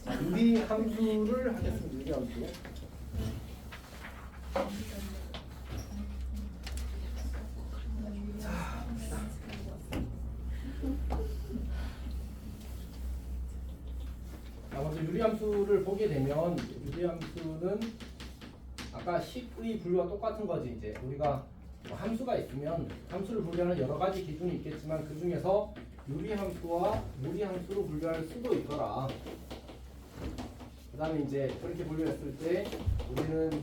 자, 유리 함수를 하겠습니다. 유리 함수. 먼저 유리함수를 보게 되면 유리함수는 아까 식의 분류와 똑같은 거지. 이제 우리가 함수가 있으면 함수를 분류하는 여러 가지 기준이 있겠지만 그 중에서 유리함수와 무리함수로 분류할 수도 있더라. 그 다음에 이제 그렇게 분류했을 때 우리는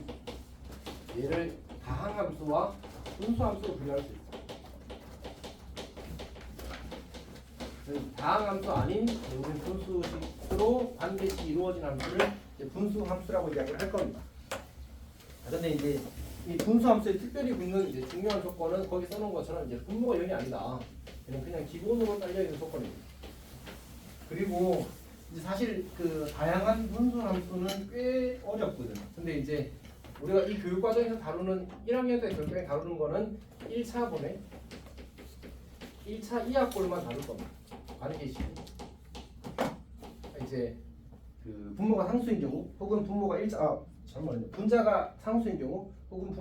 얘를 다항함수와 분수함수로 분류할 수 있어. 다항함수 아닌 우리는 분수식으로 반드시 이루어진 함수를 이제 분수함수라고 이야기를 할 겁니다. 그런데 이제 이 분수함수에 특별히 붙는 이제 중요한 조건은 거기 써놓은 것처럼 이제 분모가 0이 아니다. 그냥 기본으로 딸려 있는 조건입니다. 그리고 이제 사실 그 다양한 분수함수는 꽤 어렵거든. 근데 이제 우리가 이 교육 과정에서 다루는 1학년 때 결국에 다루는 거는 1차분의 1차 이하꼴만 다룰 겁니다. 관계식. 이제 그 분모가 상수인 경우 혹은 분모가 분자가 상수인 경우 혹은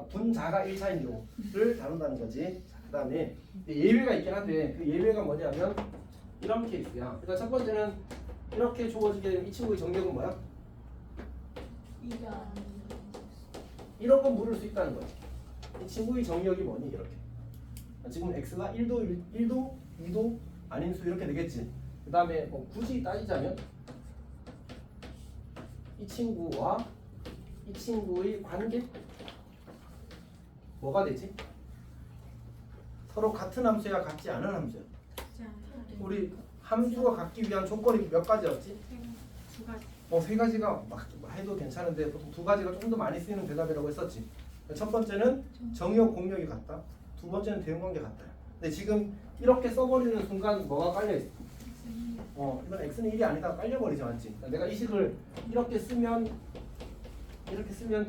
분자가 1차인 경우를 다룬다는 거지. 그 다음에 예외가 있긴 한데 그 예외가 뭐냐면 이런 케이스야. 그러니까 첫 번째는 이렇게 주어지게 되면 이 친구의 정력은 뭐야? 이런 건 물을 수 있다는 거지. 이 친구의 정력이 뭐니? 이렇게. 지금 x가 1도, 2도 아닌 수 이렇게 되겠지. 그 다음에 뭐 굳이 따지자면 이 친구와 이 친구의 관계 뭐가 되지? 서로 같은 함수야 같지 않은 함수야? 우리 함수가 같기 위한 조건이 몇 가지였지? 두 가지. 세 가지가 막 해도 괜찮은데 보통 두 가지가 좀 더 많이 쓰이는 대답이라고 했었지. 첫 번째는 정역 공역이 같다. 두 번째는 대응관계 같다. 근데 지금 이렇게 써버리는 순간 뭐가 깔려있어? 이건 x는 1이 아니다 깔려버리지 않지. 내가 이 식을 이렇게 쓰면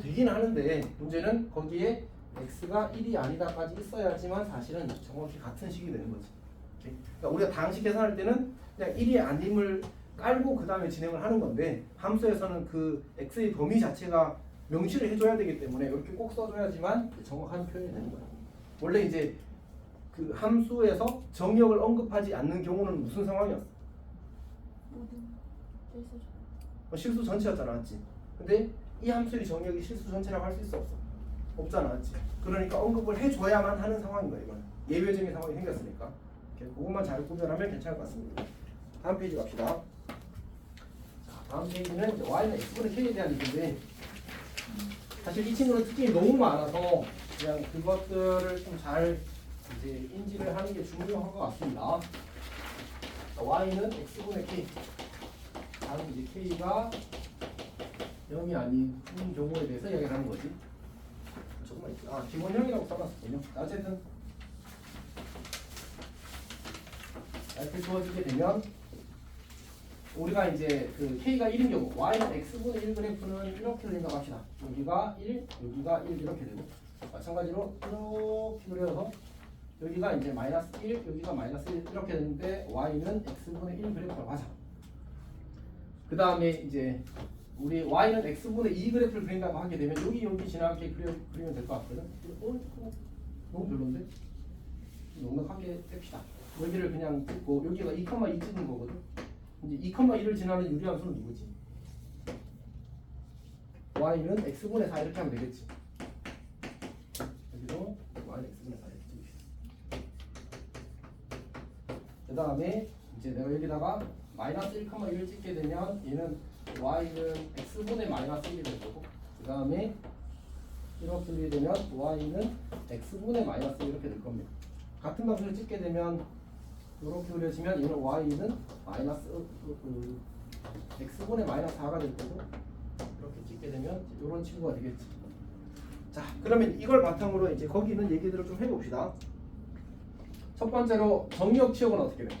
되긴 하는데 문제는 거기에 x가 1이 아니다까지 있어야지만 사실은 정확히 같은 식이 되는 거지. 그러니까 우리가 당식 계산할 때는 그냥 1이 아님을 깔고 그 다음에 진행을 하는 건데 함수에서는 그 x의 범위 자체가 명시를 해줘야 되기 때문에 이렇게 꼭 써줘야지만 정확한 표현이 되는 거야. 원래 이제 그 함수에서 정역을 언급하지 않는 경우는 무슨 상황이었어? 실수 전체였잖아, 맞지? 근데 이 함수의 정역이 실수 전체라고 할 수 있어, 없어? 없잖아, 맞지? 그러니까 언급을 해줘야만 하는 상황인 거야, 이건. 예외적인 상황이 생겼으니까. 그것만 잘 구별하면 괜찮을 것 같습니다. 다음 페이지 갑시다. 자, 다음 페이지는 이제 y는 x분의 k에 대한 얘기인데 사실 이 친구는 특징이 너무 많아서 그냥 그것들을 좀 잘 이제 인지를 하는 게 중요한 것 같습니다. 자, y는 x분의 k. 다음 이제 k가 0이 아닌 경우에 대해서 이야기를 하는 거지. 조금만 있어. 기본형이라고 써놨었군요. 어쨌든 이렇게 주어지게 되면 우리가 이제 그 k가 1인 경우 y는 x분의 1 그래프는 이렇게 그린다고 합시다. 여기가 1, 여기가 1 이렇게 되고 마찬가지로 이렇게 그려서 여기가 이제 마이너스 1, 여기가 마이너스 1 이렇게 되는데 y는 x분의 1 그래프라고 하자. 그 다음에 이제 우리 y는 x분의 2 그래프를 그린다고 하게 되면 여기 지나게 그리면 될 것 같거든. 너무 별론데? 넉넉하게 뗍시다. 여기를 그냥 찍고 여기가 2,2 찍는 거거든. 이제 2,2를 지나는 유리함수는 누구지? y는 x분의 4 이렇게 하면 되겠지. 여기도 y는 x분의 4 이렇게 찍읍시다. 그 다음에 이제 내가 여기다가 마이너스 1,1을 찍게 되면 얘는 y는 x분의 마이너스 1이 될 거고 그 다음에 이렇게 그리게 되면 y는 x분의 마이너스 1 이렇게 될 겁니다. 같은 방식을 찍게 되면 이렇게 그려지면 얘는 y는 마이너스 x분의 마이너스 4가 될 거고 이렇게 찍게 되면 이런 친구가 되겠지. 자, 그러면 이걸 바탕으로 이제 거기 있는 얘기들을 좀 해봅시다. 첫 번째로 정역 치역은 어떻게 돼?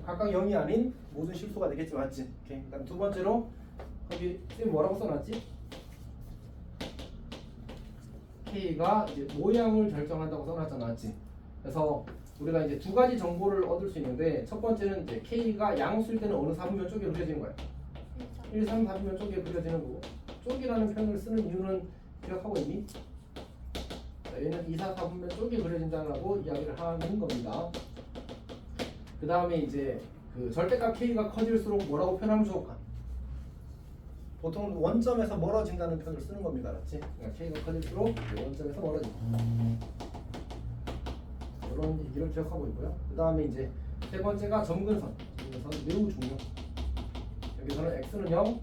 각각 0이 아닌 모든 실수가 되겠지, 맞지? 오케이. 그다음 두 번째로 거기 쌤 뭐라고 써놨지? K가 이제 모양을 결정한다고 써놨잖아, 맞지? 그래서 우리가 이제 두 가지 정보를 얻을 수 있는데 첫 번째는 이제 K가 양수일 때는 어느 사분면 쪽에 그려지는 거야. 1, 3, 4분면 쪽에 그려지는 거고 쪽이라는 표현을 쓰는 이유는 기억하고 있니? 자, 얘는 2, 4, 4분면 쪽에 그려진다고 이야기를 하는 겁니다. 그 다음에 이제 그 절대값 K가 커질수록 뭐라고 표현하면 좋을까? 보통 원점에서 멀어진다는 표현을 쓰는 겁니다. 알았지? 그러니까 K가 커질수록 원점에서 멀어진다. 이런 얘기를 기억하고 있고요. 그 다음에 이제 세 번째가 점근선. 점근선 매우 중요. 여기서는 x는 0,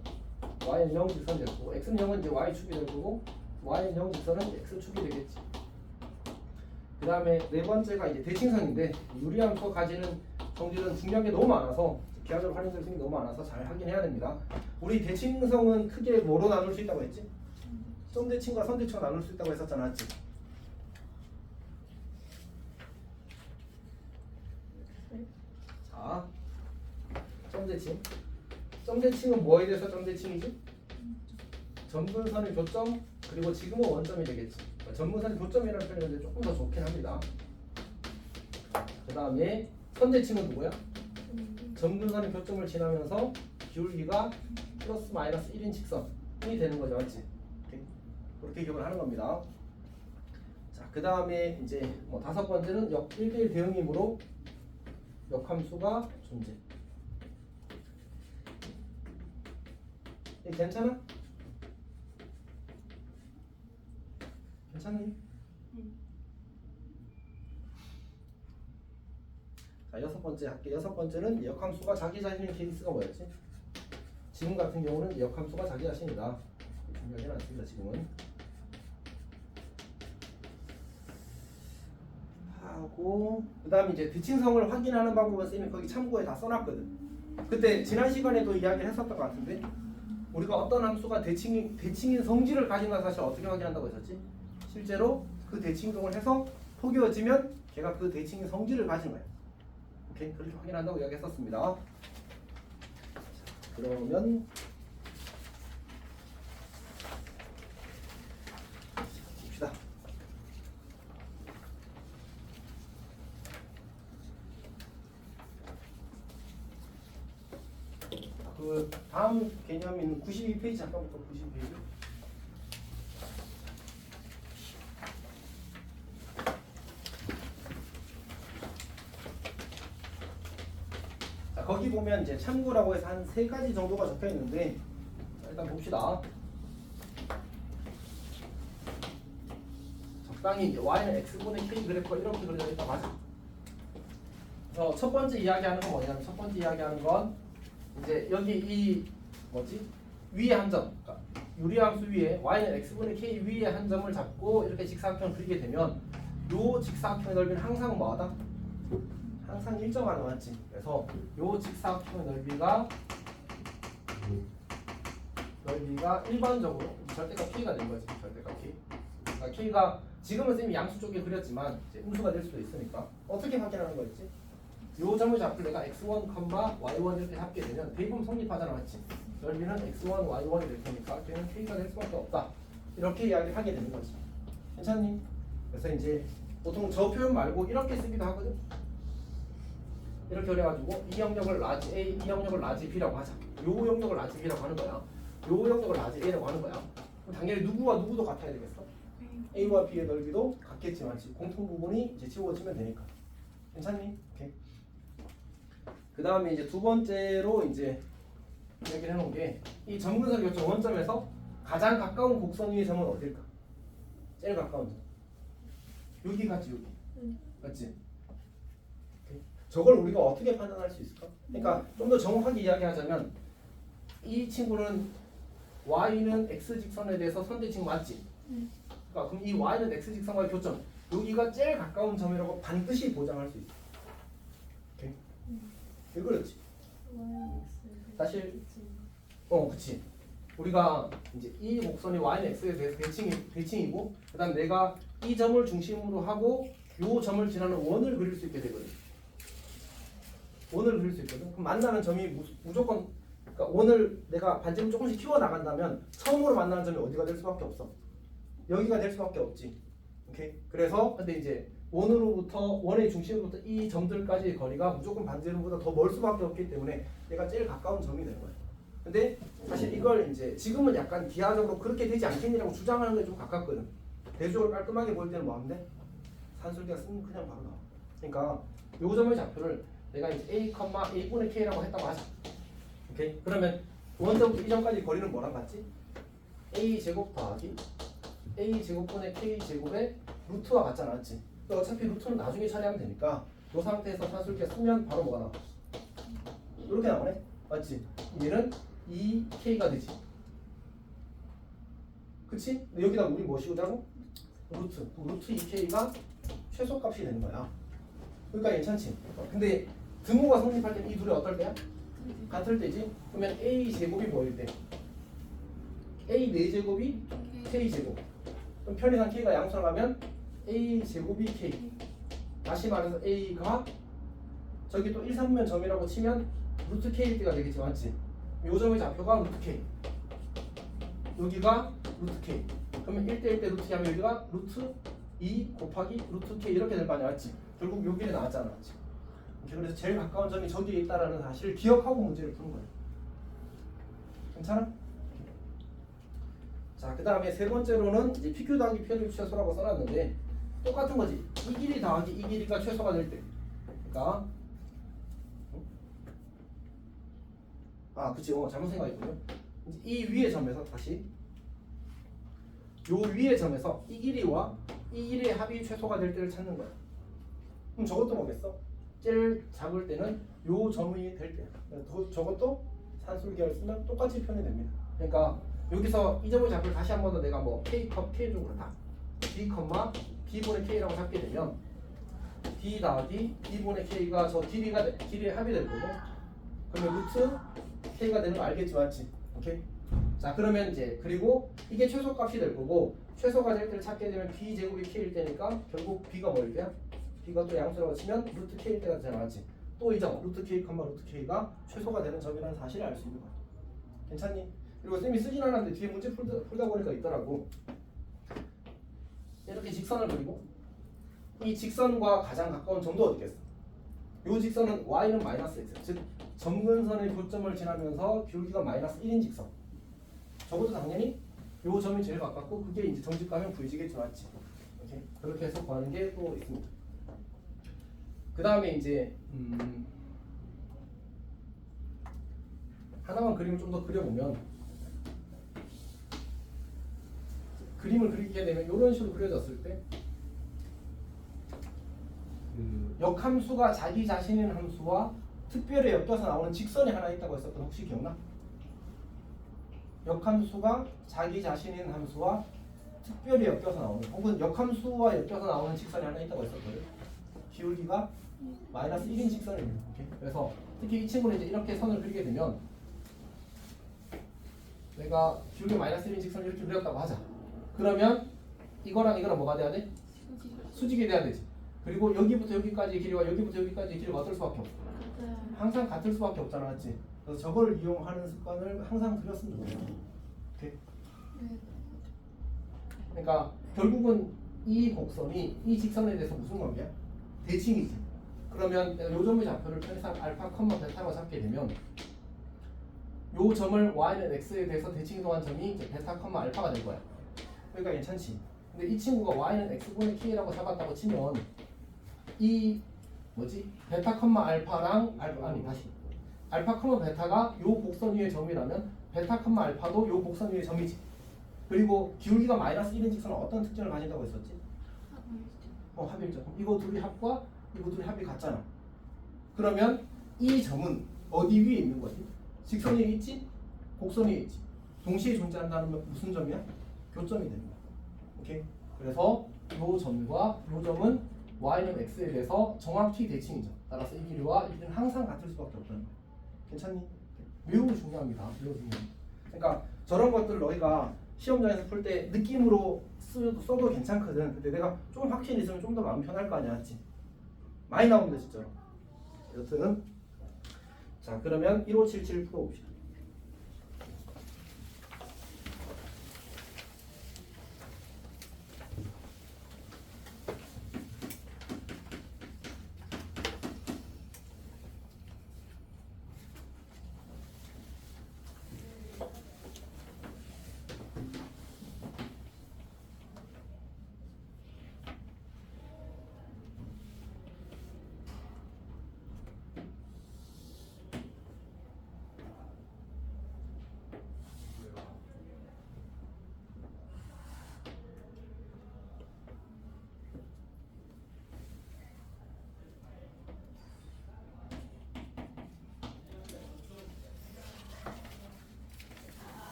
y는 0 직선이 됐고 x는 0은 이제 y축이 될 거고 y는 0 직선은 x축이 되겠지. 그 다음에 네 번째가 이제 대칭선인데 유리함수가 가지는 성질은 중요한 게 너무 많아서 기하적으로 활용될 수 있는 게 너무 많아서 잘 확인해야 됩니다. 우리 대칭성은 크게 뭐로 나눌 수 있다고 했지? 점대칭과 선대칭으로 나눌 수 있다고 했었잖아, 맞지? 자, 점대칭. 점대칭은 뭐에 대해서 점대칭이지? 점근선의 교점 그리고 지금은 원점이 되겠지. 점근선의 교점이라는 표현이 조금 더 좋긴 합니다. 그 다음에 선대칭은 누구야? 점근선의 교점을 지나면서 기울기가 플러스 마이너스 1인 직선이 되는 거죠, 맞지? 그렇게 기억을 하는 겁니다. 자, 그 다음에 이제 뭐 다섯 번째는 1대1 대응이므로 역함수가 존재. 괜찮아? 괜찮니? 자, 여섯 번째 할게. 여섯 번째는 역함수가 자기 자신인 케이스가 뭐였지? 지금 같은 경우는 역함수가 자기 자신이다. 중요하지는 않습니다. 지금은. 하고 그 다음에 이제 대칭성을 확인하는 방법은 쌤이 거기 참고에 다 써놨거든. 그때 지난 시간에도 이야기를 했었던 것 같은데 우리가 어떤 함수가 대칭인 성질을 가진다 사실 어떻게 확인한다고 했었지? 실제로 그 대칭성을 해서 포개어지면 걔가 그 대칭인 성질을 가진 거야. 오케이? 그렇게 확인한다고 이야기했었습니다. 자, 그러면 봅시다. 그 다음 개념인 92페이지 잠깐부터 92페이지. 자, 거기 보면 이제 참고라고 해서 한 세 가지 정도가 적혀 있는데 자, 일단 봅시다. 적당히 이제 y는 x분의 k 그래프가 이렇게 그려져 있다 맞아. 그래서 첫 번째 이야기하는 건 뭐냐면 첫 번째 이야기하는 건 이제 여기 이 뭐지 위에 한 점, 그러니까 유리함수 위에 y는 x분의 k 위에 한 점을 잡고 이렇게 직사각형을 그리게 되면 요 직사각형의 넓이는 항상 뭐하다? 항상 일정하다 맞지? 그래서 요 직사각형의 넓이가 일반적으로 절대값 k가 된 거지. 절대값 k. 그러니까 k가 지금은 쌤이 양수 쪽에 그렸지만 이제 음수가 될 수도 있으니까 어떻게 확인하는 거였지? 요 점을 잡고 내가 x1, y1 이렇게 잡게 되면 대입은 성립하잖아, 맞지? 넓이는 x1, y1이 될 테니까 걔는 k가 될 수밖에 없다. 이렇게 이야기를 하게 되는 거지. 괜찮니? 그래서 이제 보통 저 표현 말고 이렇게 쓰기도 하거든. 이렇게 그래가지고 이 영역을 라지 A, 이 영역을 라지 B라고 하자. 요 영역을 라지 B라고 하는 거야. 요 영역을 라지 A라고 하는 거야. 그럼 당연히 누구와 누구도 같아야 되겠어? A와 B의 넓이도 같겠지만 공통 부분이 이제 지워지면 되니까. 괜찮니? 오케이. 그 다음에 이제 두 번째로 이제 얘기를 해놓은 게 이 점근선 교점 원점에서 가장 가까운 곡선 위의 점은 어딜까? 제일 가까운 점. 여기 같지 여기. 맞지? 오케이. 저걸 우리가 어떻게 판단할 수 있을까? 그러니까 좀 더 정확하게 이야기하자면 이 친구는 y는 x 직선에 대해서 선대칭 맞지? 그러니까 그럼 이 y는 x 직선과의 교점 여기가 제일 가까운 점이라고 반드시 보장할 수 있어. 오케이? 왜 그렇지? 사실 그치. 우리가 이제 이 곡선이 y는 x에 대해서 대칭이고 그다음 내가 이 점을 중심으로 하고 요 점을 지나는 원을 그릴 수 있게 되거든. 원을 그릴 수 있거든. 그럼 만나는 점이 무조건 그러니까 원을 내가 반지름 조금씩 키워 나간다면 처음으로 만나는 점이 어디가 될 수밖에 없어. 여기가 될 수밖에 없지. 오케이. 그래서 근데 이제 원의 중심으로부터 이 점들까지의 거리가 무조건 반지름보다 더 멀 수밖에 없기 때문에 얘가 제일 가까운 점이 되는 거야. 근데 사실 이걸 이제 지금은 약간 기하적으로 그렇게 되지 않겠니라고 주장하는 게 좀 가깝거든. 대조를 깔끔하게 보일 때는 뭐 하면 돼? 산술기가 쓰면 그냥 바로 나와. 그러니까 요 점의 좌표를 내가 이제 a, a분의 k라고 했다고 하자. 오케이? 그러면 원점부터 이 점까지 거리는 뭐랑 같지? a 제곱 더하기 a 제곱분의 k 제곱의 루트와 같잖아, 맞지? 어차피 루트는 나중에 처리하면 되니까 이 상태에서 산술기가 쓰면 바로 뭐가 나와? 이렇게 나오네, 맞지? 얘는 2k가 되지. 그치? 여기다 우리 뭐 씌우자고? 루트 2k가 최소값이 되는 거야. 그러니까 괜찮지? 근데 등호가 성립할 때는 이 둘이 어떨 때야? 같을 때지? 그러면 a 제곱이 뭐일 때? a 4제곱이 k 제곱. 그럼 편의상 k가 양수로 가면 a 제곱이 k. 다시 말해서 a가 저기 또 1, 3면 점이라고 치면 루트 k일 때가 되겠지, 맞지? 요 점의 좌표가 루트 k. 여기가 루트 k. 그러면 1대1 때 루트 하면 여기가 루트 2 곱하기 루트 k 이렇게 될 거 아니야, 맞지? 결국 여기에 나왔잖아, 맞지? 그래서 제일 가까운 점이 저기에 있다라는 사실을 기억하고 문제를 푸는 거야. 괜찮아? 자, 그 다음에 세 번째로는 이제 PQ 더하기 PQ 최소라고 써놨는데 똑같은 거지. 이 길이 더하기 이 길이가 최소가 될 때. 그러니까 그치. 잘못 생각했군요. 이 위의 점에서 다시 요 위의 점에서 이 길이와 이 길이의 합이 최소가 될 때를 찾는 거야. 그럼 저것도 뭐겠어? 제일 작을 때는 요 점이 될 때. 저것도 산술기를 쓰면 똑같이 표현이 됩니다. 그러니까 여기서 이 점의 좌표를 다시 한 번 더 내가 뭐 k 좀 그렇다. b, b분의 k라고 잡게 되면 d 더하기 b분의 k가 저 길이의 합이 될 거고, 그러면 루트 k가 되는 거 알겠지, 맞지? 오케이. 자, 그러면 이제 그리고 이게 최소값이 될 거고, 최소가 될 때를 찾게 되면 b 제곱이 k일 때니까 결국 b가 뭐일 때야? b가 또 양수라고 치면 루트 k일 때가 되잖아, 맞지? 또 이 점 루트 k, 루트 k가 최소가 되는 점이라는 사실을 알 수 있는 거야. 괜찮니? 그리고 쌤이 쓰진 않았는데 뒤에 문제 풀다 보니까 있더라고. 이렇게 직선을 그리고 이 직선과 가장 가까운 점도 어디겠어? 이 직선은 y는 마이너스 x, 즉 점근선의 교점을 지나면서 기울기가 마이너스 1인 직선. 적어도 당연히 이 점이 제일 가깝고 그게 이제 정직가면 V지겠지, 맞지? 오케이. 그렇게 해서 구하는 게 또 있습니다. 그 다음에 이제 하나만 그림을 좀 더 그려보면, 그림을 그리게 되면 이런 식으로 그려졌을 때 역함수가 자기 자신인 함수와 특별히 엮여서 나오는 직선이 하나 있다고 했었거든. 혹시 기억나? 역함수가 자기 자신인 함수와 특별히 엮여서 나오는, 혹은 역함수와 엮여서 나오는 직선이 하나 있다고 했었거든. 기울기가 마이너스 1인 직선입니다. 오케이? 그래서 특히 이 친구는 이제 이렇게 선을 그리게 되면, 내가 기울기 마이너스 1인 직선을 이렇게 그렸다고 하자. 그러면 이거랑 뭐가 돼야 돼? 수직이 돼야 되지. 그리고 여기부터 여기까지의 길이와 여기부터 여기까지의 길이가 어떨 수밖에 없어? 항상 같을 수밖에 없잖아, 맞지? 그래서 저걸 이용하는 습관을 항상 들였으면 좋겠어. 오케이? 그러니까 결국은 이 곡선이 이 직선에 대해서 무슨 관계야? 대칭이지. 그러면 내가 요 점의 좌표를 편의상 알파, 베타로 잡게 되면 요 점을 y는 x에 대해서 대칭이동한 점이 이제 베타, 알파가 될 거야. 그러니까 괜찮지. 근데 이 친구가 y는 x분의 k라고 잡았다고 치면 이 베타, 알파랑 알파, 베타가 요 곡선 위의 점이라면 베타, 알파도 요 곡선 위의 점이지. 그리고 기울기가 마이너스 1인 직선은 어떤 특징을 가진다고 했었지? 합일점. 이거 둘이 합과 이거 둘이 합이 같잖아. 그러면 이 점은 어디 위에 있는 거지? 직선 위에 있지? 곡선 위에 있지. 동시에 존재한다는 건 무슨 점이야? 교점이 되는 거야. 오케이? 그래서 요 점과 요 점은 y는 x에 대해서 정확히 대칭이죠. 따라서 이 길이와 이 길이는 항상 같을 수밖에 없다는 거야. 괜찮니? 매우 중요합니다. 매우 중요합니다. 그러니까 저런 것들을 너희가 시험장에서 풀 때 느낌으로 써도 괜찮거든. 근데 내가 좀 확신이 있으면 좀 더 마음 편할 거 아니야, 맞지? 많이 나옵니다, 진짜로. 여튼 자, 그러면 1577 풀어봅시다.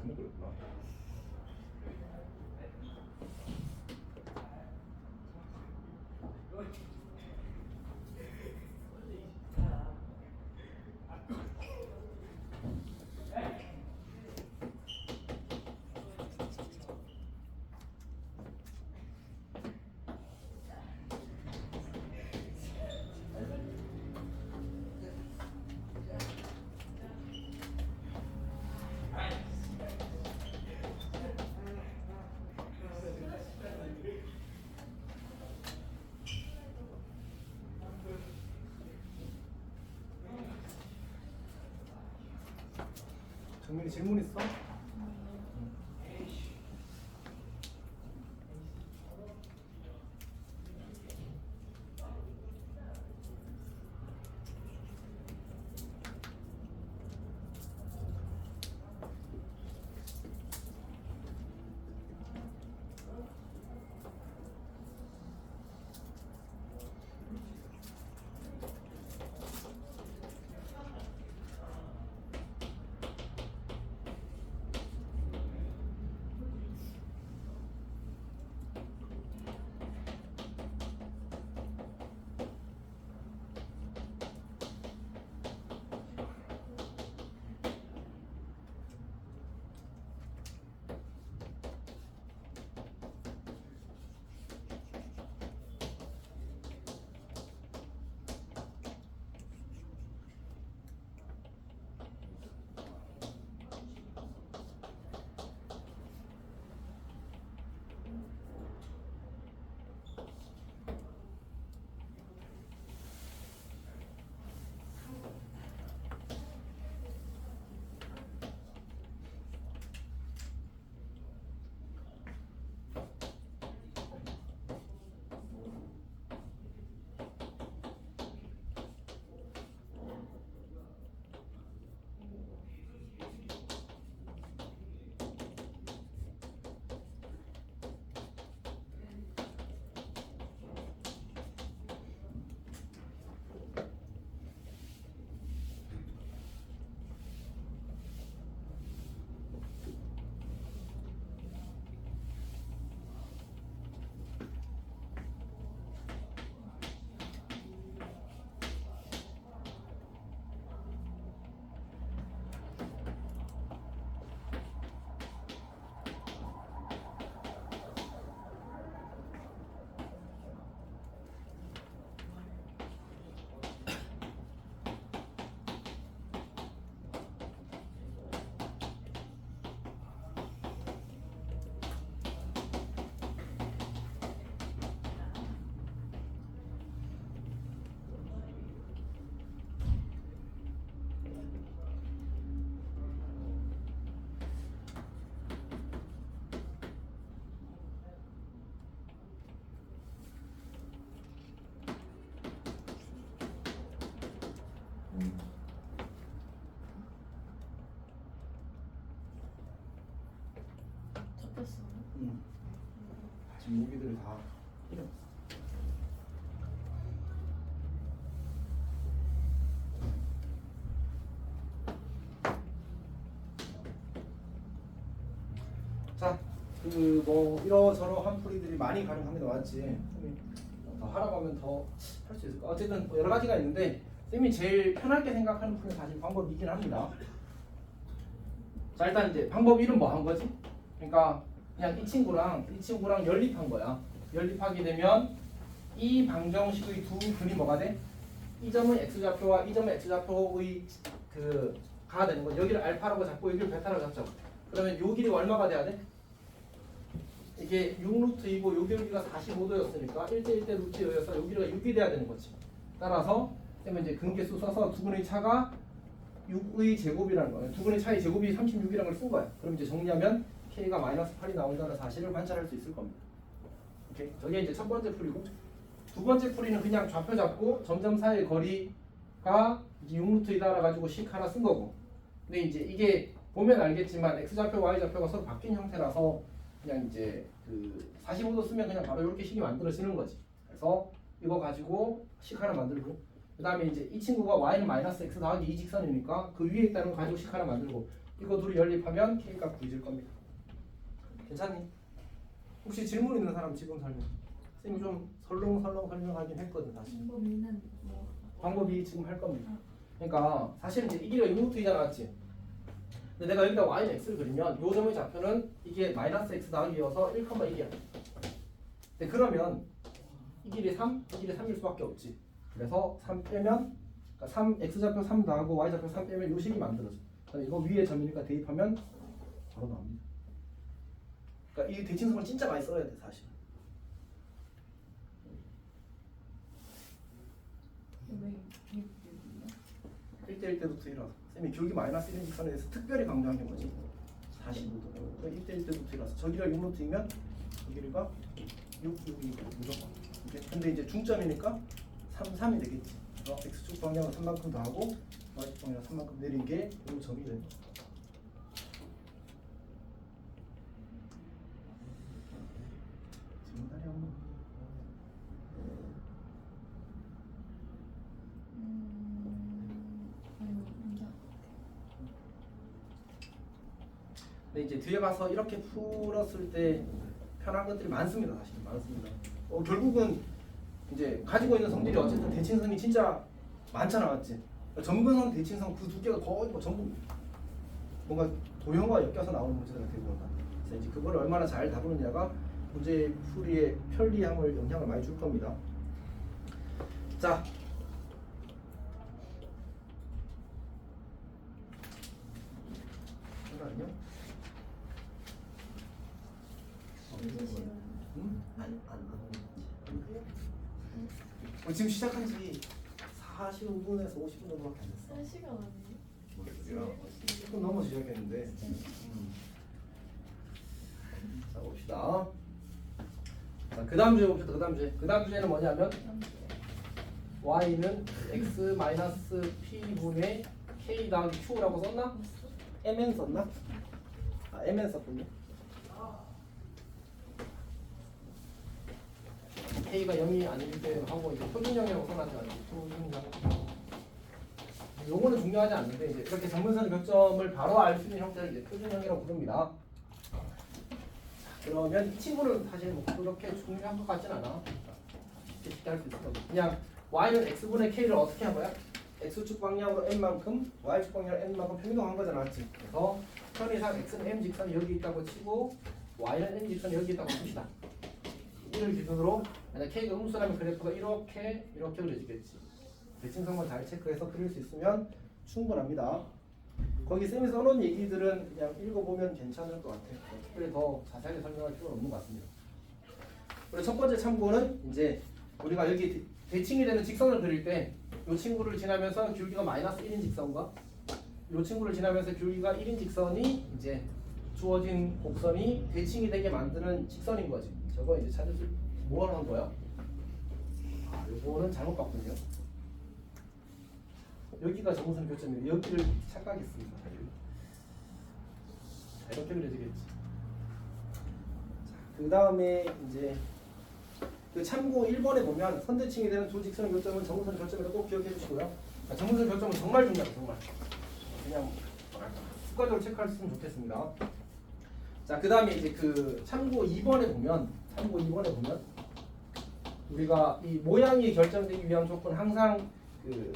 잘못 그렸구나. 정민이 질문 있어? 잡혔어. 지금 여기들이 다 필요 없어. 자, 그 뭐 이러저러한 풀이들이 많이 가능합니다, 맞지? 더 하라고 하면 더 할 수 있을까? 어쨌든 뭐 여러 가지가 있는데 쌤이 제일 편하게 생각하는 풀이는 사실 방법이긴 합니다. 자, 일단 이제 방법 1은 뭐 한 거지? 그러니까 그냥 이 친구랑 연립한 거야. 연립하게 되면 이 방정식의 두 근이 뭐가 돼? 이 점은 x좌표와 이 점은 x좌표의 그 가가 되는 거. 여기를 알파라고 잡고 여기를 베타라고 잡죠. 그러면 요 길이가 얼마가 돼야 돼? 이게 6루트이고 요 길이가 45도였으니까 1대 1대 루트여서 요 길이가 6이 돼야 되는 거지. 따라서 그러면 이제 근계수 써서 두 근의 차가 6의 제곱이라는 거예요. 두 근의 차의 제곱이 36이라는 걸 쓴 거야. 그럼 이제 정리하면 k가 마이너스 8이 나온다는 사실을 관찰할 수 있을 겁니다. 오케이. 저게 이제 첫 번째 풀이고, 두 번째 풀이는 그냥 좌표 잡고 점점 사이의 거리가 6루트이다 가지고 식 하나 쓴 거고. 근데 이제 이게 보면 알겠지만 x좌표, y좌표가 서로 바뀐 형태라서 그냥 이제 그 45도 쓰면 그냥 바로 이렇게 식이 만들어지는 거지. 그래서 이거 가지고 식 하나 만들고, 그 다음에 이제 이 친구가 y는 마이너스 x 더하기 2 직선이니까 그 위에 있다는 거 가지고 식 하나 만들고, 이거 둘이 연립하면 K값 구해질 겁니다. 괜찮니? 혹시 질문 있는 사람 지금 설명. 쌤이 좀 설렁설렁 설명하긴 했거든 사실. 방법은 뭐? 방법이 지금 할 겁니다. 그러니까 사실 이제 이 길이가 6루트이잖아, 맞지? 근데 내가 여기다 y는 x를 그리면 요 점의 좌표는 이게 마이너스 x 나누기여서 1,1이야. 근데 그러면 이 길이 3, 이 길이 3일 수밖에 없지. 그래서 3 빼면 그러니까 3 x 좌표 3 더하고 y 좌표 3 빼면 요 식이 만들어져. 그러니까 이거 위에 점이니까 대입하면 바로 나옵니다. 그러니까 이 대칭성을 진짜 많이 써야 돼 사실. 왜 1대1 때부터 쌤이 교육이 마이너스 1인 직선에 대해서 특별히 강조한 게 뭐지? 45도. 1대1 때부터 일어서 저기가 6루트이면 저기가 6이고 무조건. 근데 이제 중점이니까 3, 3이 되겠지. x축 방향은 3만큼 더하고 y축 방향은 3만큼 내린 게 이 점이 되는 거야. 질문하려 없나? 근데 이제 뒤에 가서 이렇게 풀었을 때 편한 것들이 많습니다. 사실 많습니다. 결국은 이제 가지고 있는 성질이 어쨌든 대칭성이 진짜 많잖아, 맞지? 점근선 대칭성 그 두께가 거의 뭐 전부 뭔가 도형과 엮여서 나오는 문제가 되고 온다. 그래서 이제 그걸 얼마나 잘 다루느냐가 문제 풀이의 편리함을 영향을 많이 줄 겁니다. 자. 잠깐만요. 응? 안. 지금 시작한 지 45분에서 50분 정도밖에 안 됐어. 3시간 아니에요? 뭔 소리야? 10분 넘어 시작했는데. 자 봅시다. 자, 그 다음 주에 봅시다. 그 다음 주에는 뭐냐면 y는 x p분의 k 더하기 q라고 썼나? mn 썼나? 아 mn 썼군요. k가 0이 아닐 때 하고 이제 표준형이라고 써놨지 않나요? 표준형. 요거는 중요하지 않는데 이제 이렇게 정근선의 교점을 바로 알 수 있는 형태를 이제 표준형이라고 부릅니다. 그러면 이 친구는 사실 뭐 그렇게 중요한 것 같진 않아. 쉽게 할 수 있을 거고. 그냥 y는 x분의 k를 어떻게 한 거야? x축 방향으로 n만큼, y축 방향으로 n만큼 평이동한 거잖아, 맞지? 그래서 편의상 x는 m 직선이 여기 있다고 치고 y는 n 직선이 여기 있다고 칩시다. 이를 기준으로 만약 k가 음수라면 그래프가 이렇게 그려지겠지. 대칭성만 잘 체크해서 그릴 수 있으면 충분합니다. 거기 쌤이 써놓은 얘기들은 그냥 읽어보면 괜찮을 것 같아요. 특별히 더 자세하게 설명할 필요는 없는 것 같습니다. 그리고 첫 번째 참고는 이제 우리가 여기 대칭이 되는 직선을 그릴 때 이 친구를 지나면서 기울기가 마이너스 1인 직선과 이 친구를 지나면서 기울기가 1인 직선이 이제 주어진 곡선이 대칭이 되게 만드는 직선인 거지. 저거 이제 찾을 수 뭐 하는 거야? 아, 요거는 잘못 봤군요. 여기가 정선 교점이에요. 여기를 착각했습니다. 자, 이렇게 그려지겠지. 그 다음에 이제 그 참고 1번에 보면 선대칭이 되는 두 직선의 교점은 정선 교점이라고 꼭 기억해 주시고요. 정선 교점은 정말 중요해요. 정말. 그냥 습관적으로 체크하셨으면 좋겠습니다. 자, 그 다음에 이제 그 참고 2번에 보면 우리가 이 모양이 결정되기 위한 조건 항상 그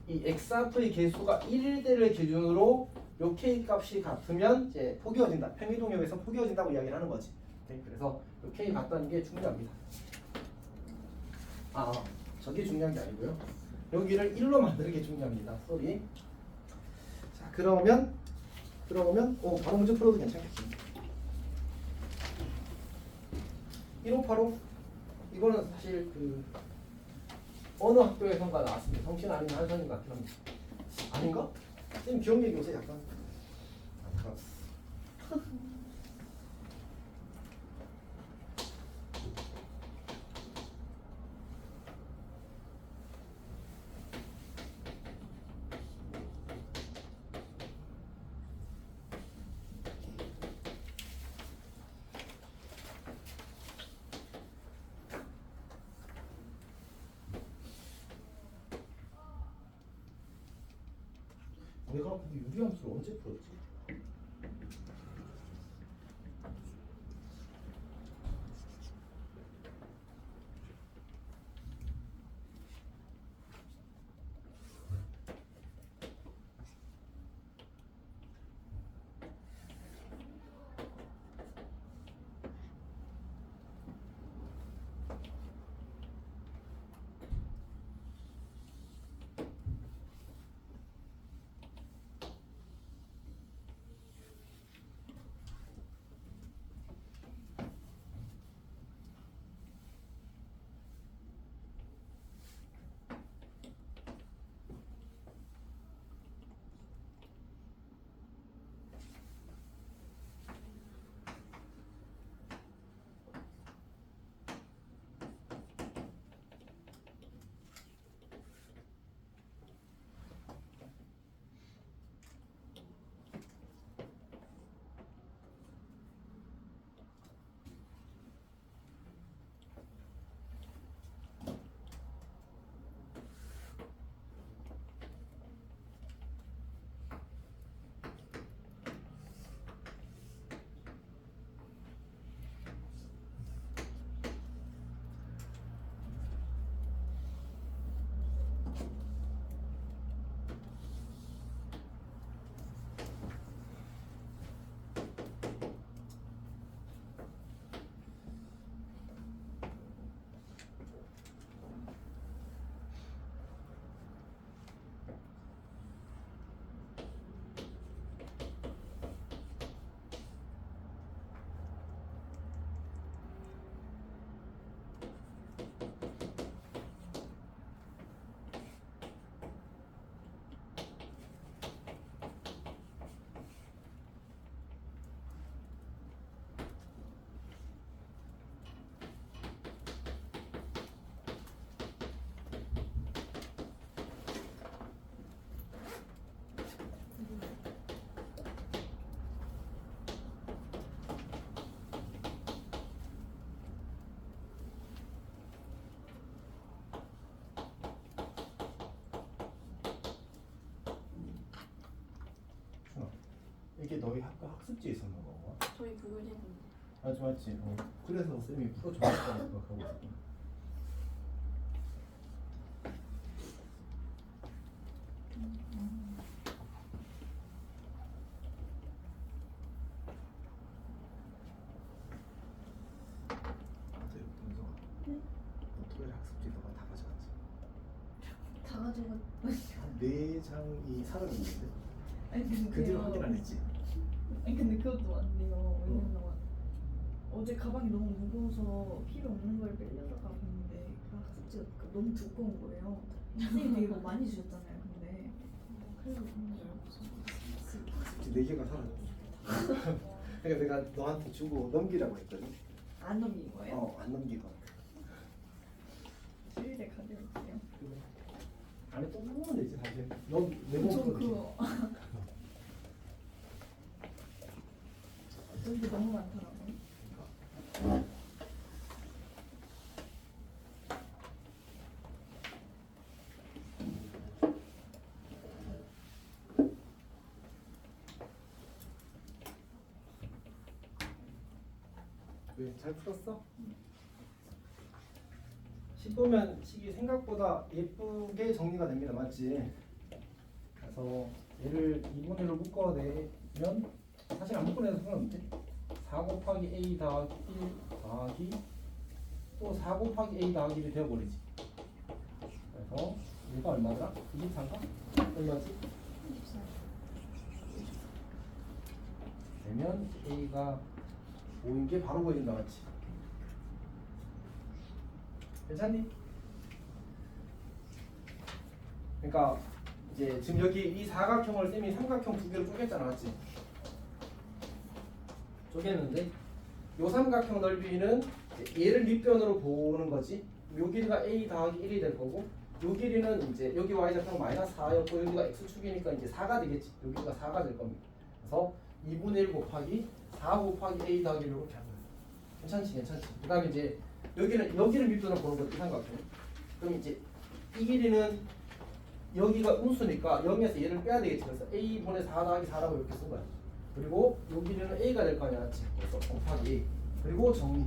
이 x좌표의 개수가 1대를 기준으로 요 k 값이 같으면 이제 포개어진다. 평이동역에서 포개어진다고 이야기를 하는 거지. 네, 그래서 요 k 같다는 게 중요합니다. 저게 중요한 게 아니고요. 여기를 1로 만드는 게 중요합니다. 쏘리. 자, 그러면 바로 문제 풀어도 괜찮겠습니다. 1585 이거는 사실 그 어느 학교에선가 나왔습니다. 성신 아니면 한선인 것 같긴 합니다. 아닌가? 쌤 기억력이 요새 약간 내가 근데 유리함수를 언제 풀었지? 이게 너희 학교 학습지에 있었나 봐. 저희 그걸 했는데. 맞지 맞지. 그래서 쌤이 풀어줬다고 생각하고 있어. 네? 너 토요일 학습지 너가 다 가져갔지? 다 가지고. 한 4장이 사람이 있는데 아니 근데 그 뒤로 확인 안 했지? 아니 근데 그것도 안 돼요. 왜냐면 어제 가방이 너무 무거워서 필요 없는 걸 빼려다가 봤는데 그 학습지가 너무 두꺼운 거예요. 선생님 되게 뭐 많이 주셨잖아요. 근데 그래서 그런 줄 알고. 학습지 4개가 사라졌어. 그러니까 내가 너한테 주고 넘기라고 했거든. 안 넘긴 거예요? 안 넘기고. 주일에 가져올게요. 안에 또 보면 되지 사실. 넌 저 내몸 그거 여기 너무 많더라고요. 왜? 잘 풀었어? 10보면 식이 생각보다 예쁘게 정리가 됩니다. 맞지? 그래서 얘를 2분의 1로 묶어내면 사실 안 묶어내도 상관없지. 4 곱하기 a 더하기 1 더하기 또 4 곱하기 a 더하기 1이 되어버리지. 그래서 얘가 얼마더라? 24인가? 얼마지? 24. 되면 a가 5인 게 바로 보여진다. 맞지? 괜찮니? 그러니까 이제 지금 여기 이 사각형을 쌤이 삼각형 2개로 쪼갰잖아. 맞지? 쪼갰는데 요 삼각형 넓이는 얘를 밑변으로 보는 거지. 요 길이가 a 더하기 1이 될 거고 요 길이는 이제 여기 y좌표는 마이너스 4였고 여기가 x축이니까 이제 4가 되겠지. 여기가 4가 될 겁니다. 그래서 2분의 1 곱하기 4 곱하기 a 더하기 1 이렇게 하는 거야. 괜찮지? 괜찮지? 그 다음에 이제 여기를 밑변으로 보는 거지. 이 삼각형. 그럼 이제 이 길이는 여기가 음수니까 0에서 얘를 빼야 되겠지. 그래서 a분의 4 더하기 4라고 이렇게 쓴 거야. 그리고 요 길이는 a가 될 거 아니야, 맞지? 그래서 곱하기 a. 그리고 정리.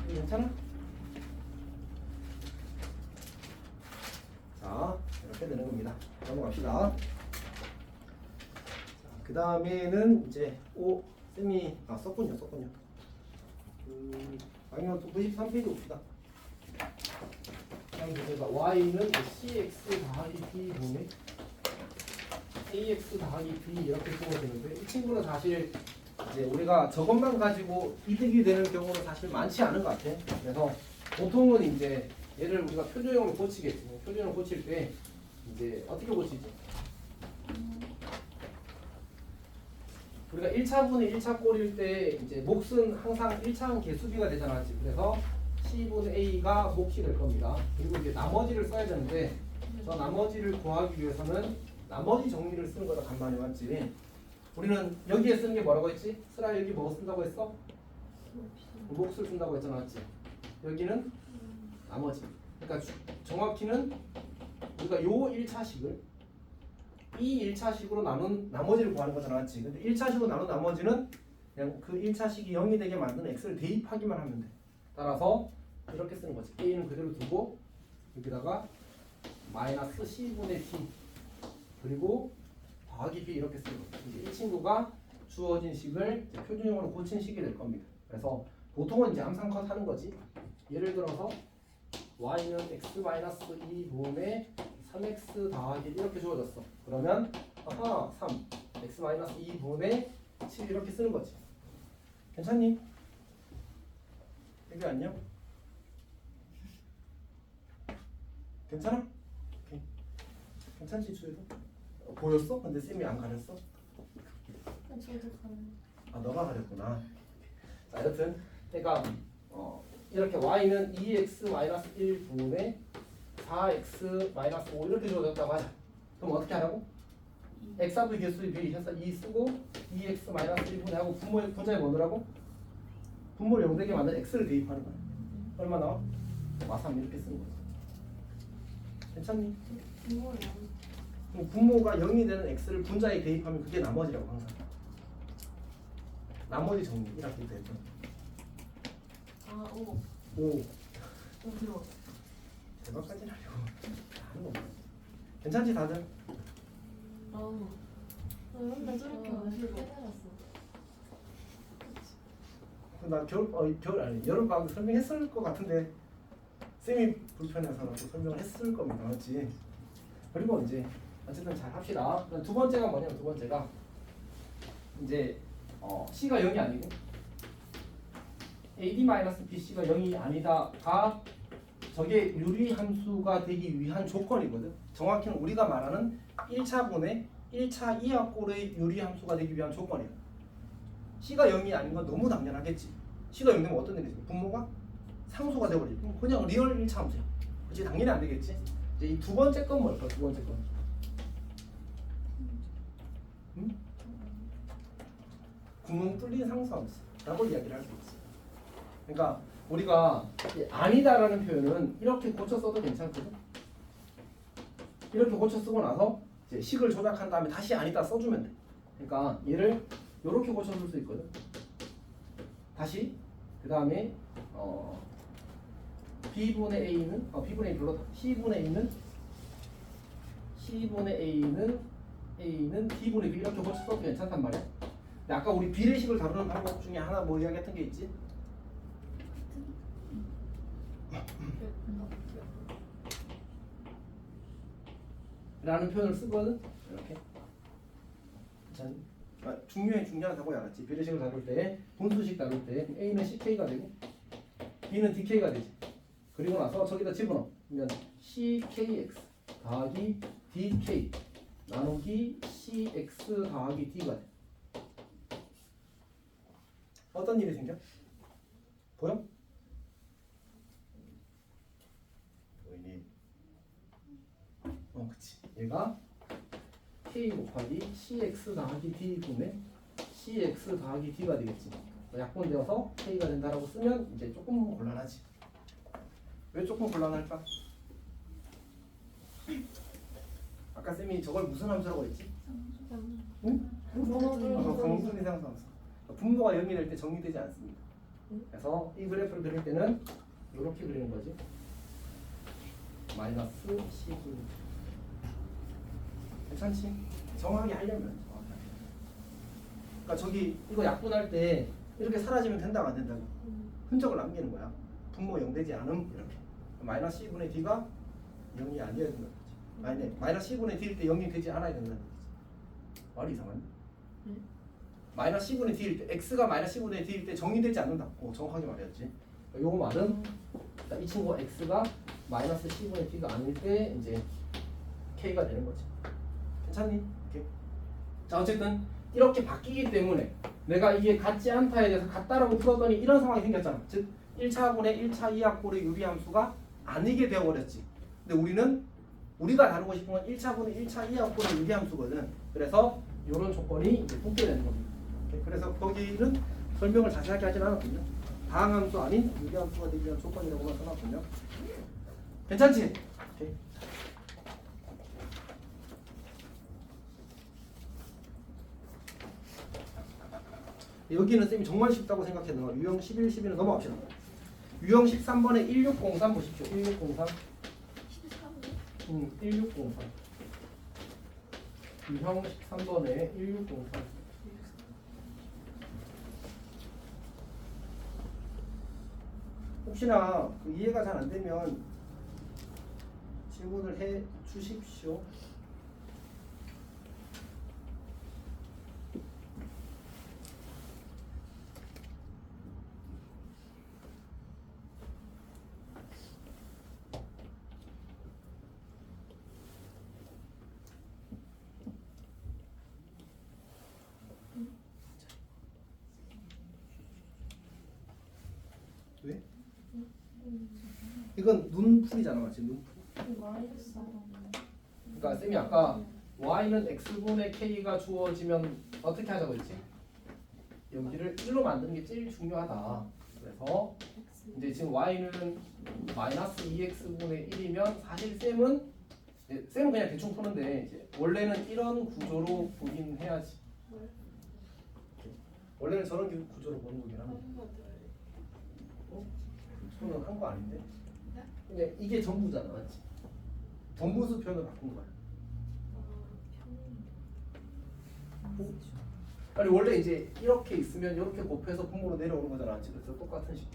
이거 괜찮아? 자, 이렇게 되는 겁니다. 넘어갑시다. 그 다음에는 이제 쌤이 썼군요. 아니면 또 93페이지 봅시다. 그러니까 y는 cx 더하기 b 분의 ax 더하기 b 이렇게 쓰면 되는데 이 친구는 사실 이제 우리가 저것만 가지고 이득이 되는 경우는 사실 많지 않은 것 같아. 그래서 보통은 이제 얘를 우리가 표준형으로 고치겠지. 표준형으로 고칠 때 이제 어떻게 고치지? 우리가 1차분의 1차 꼴일 때 이제 몫은 항상 1차항 개수비가 되잖아. 그래서 C분의 A가 몫이 될 겁니다. 그리고 이제 나머지를 써야 되는데 저 나머지를 구하기 위해서는 나머지 정리를 쓰는 거다 간만에 맞지. 우리는 여기에 쓰는 게 뭐라고 했지? 슬아 여기 뭐 쓴다고 했어? 몫을 쓴다고 했잖아. 맞지? 여기는 나머지. 그러니까 정확히는 우리가 요 1차식을 이 1차식으로 나눈 나머지를 구하는 거잖아. 맞지? 근데 1차식으로 나눈 나머지는 그냥 그 1차식이 0이 되게 만드는 x를 대입하기만 하면 돼. 따라서 이렇게 쓰는 거지. a는 그대로 두고 여기다가 마이너스 c분의 t 그리고 더하기 b 이렇게 쓰는 거지. 이제 이 친구가 주어진 식을 이제 표준형으로 고친 식이 될 겁니다. 그래서 보통은 이제 암산컷 하는 거지. 예를 들어서 y는 x-2분의 3x 더하기 이렇게 주어졌어. 그러면 3 x-2분의 7 이렇게 쓰는 거지. 괜찮니? 여기 안녕? 괜찮아? 오케이. 괜찮지 주혜도? 보였어? 근데 쌤이 안 가렸어? 저도 가는. 아 너가 가렸구나. 자 여튼 그러니까 이렇게 y는 2x-1분의 4x-5 이렇게 주어졌다고 하자. 그럼 어떻게 하라고? x합의 개수의 b 해서 2 쓰고 2x-1분의 하고 분모에 뭐 넣으라고? 분모를 0 되게 만든 x를 대입하는 거야. 얼마 나와? 마3 이렇게 쓰는 거지. 괜찮니? 그럼 분모가 0이 되는 x를 분자에 대입하면 그게 나머지라고 항상. 나머지 정리 이렇게 되죠. 아, 오. 5 들어. 대박까지는 아니고 하는 거. 괜찮지 다들? 맨날 저렇게 마시고. 나 겨울 아니 여름 방학 설명했을 것 같은데 쌤이 불편해서 또 설명을 했을 겁니다. 맞지? 그리고 이제 어쨌든 잘 합시다. 그럼 두 번째가 뭐냐면 두 번째가 이제 C가 0이 아니고 AD-BC가 0이 아니다가 저게 유리함수가 되기 위한 조건이거든. 정확히는 우리가 말하는 1차분의 1차 이하꼴의 유리함수가 되기 위한 조건이야. C가 0이 아닌 건 너무 당연하겠지. C가 0 되면 어떤 일이지? 분모가 상수가 되버리지. 그냥 리얼 1차 함수야. 그치? 당연히 안 되겠지. 이제 이 두 번째 건 뭘까? 두 번째 건. 응? 구멍 뚫린 상수함수라고 이야기를 할 수 있지. 그러니까 우리가 아니다라는 표현은 이렇게 고쳐 써도 괜찮거든. 이렇게 고쳐 쓰고 나서 이제 식을 조작한 다음에 다시 아니다 써주면 돼. 그러니까 얘를 이렇게 고쳐 쓸 수 있거든. 다시 그 다음에 b분의 a는 b분의 a 별로다. c분의 a는 b분의 b 이렇게 고쳐 써도 괜찮단 말이야. 근데 아까 우리 비례식을 다루는 방법 중에 하나 뭐 이야기했던 게 있지? 라는 표현을 쓰거든. 이렇게. 중요하다고 알았지. 비례식을 다룰 때, 분수식 다룰 때 A는 CK가 되고 B는 DK가 되지. 그리고 나서 저기다 집어넣어. 그러면 CKX 더하기 DK 나누기 CX 더하기 D가 돼. 어떤 일이 생겨? 보여? 보이니? 그치. 얘가 K 곱하기 CX 더하기 D 분의 CX 더하기 D가 되겠지. 약분되어서 K가 된다라고 쓰면 이제 조금 곤란하지. 왜 조금 곤란할까? 아까 쌤이 저걸 무슨 함수라고 했지? 응? 정수리 상수함수. 분모가 0이 될 때 정리되지 않습니다. 그래서 이 그래프를 그릴 때는 이렇게 그리는 거지. 마이너스 C분. 괜찮지? 정확하게 하려면 정확하게. 그러니까 저기 이거 약분할 때 이렇게 사라지면 된다고 안 된다고? 흔적을 남기는 거야. 분모 0 되지 않음 이렇게. 마이너스 C분의 D가 0이 아니어야 된다는 거지. 마이너스 C분의 D일 때 0이 되지 않아야 된다는 거지. 말이 이상하네. 마이너스 C분의 D일 때 X가 마이너스 C분의 D일 때 정리되지 않는다. 정확하게 말해야지. 요 말은 이 친구 X가 마이너스 C분의 D가 아닐 때 이제 K가 되는 거지. 괜찮니? 오케이. 자 어쨌든 이렇게 바뀌기 때문에 내가 이게 같지 않다에 대해서 같다라고 풀었더니 이런 상황이 생겼잖아. 즉 1차분의 1차 이하꼴의 유리함수가 아니게 되어버렸지. 근데 우리가 다루고 싶은 건 1차분의 1차 이하꼴의 유리함수거든. 그래서 이런 조건이 이제 통계되는 겁니다. 오케이. 그래서 거기는 설명을 자세하게 하진 않았군요. 다항함수 아닌 유리함수가 되기 위한 조건이라고만 써놨군요. 괜찮지? 오케이. 여기는 쌤이 정말 쉽다고 생각했는데 유형 11, 12는 넘어갑시다. 유형 13번에 1603 보십시오. 1603. 1603. 유형 13번에 1603. 혹시나 이해가 잘 안 되면 질문을 해 주십시오. 왜? 이건 눈풀이잖아, 맞지? 눈풀. 그러니까 쌤이 아까 y는 x분의 k가 주어지면 어떻게 하자고 했지? 여기를 1로 만드는 게 제일 중요하다. 그래서 이제 지금 y는 마이너스 2x분의 1이면 사실 쌤은 그냥 대충 푸는데 이제 원래는 이런 구조로 보긴 해야지. 원래는 저런 구조로 보는 거긴 합니다. 저는 한 거 아닌데? 근데 이게 전부잖아, 맞지? 전부수 표현을 바꾼 거야. 아니 원래 이제 이렇게 있으면 이렇게 곱해서 분모로 내려오는 거잖아, 맞지? 그래서 똑같은 식.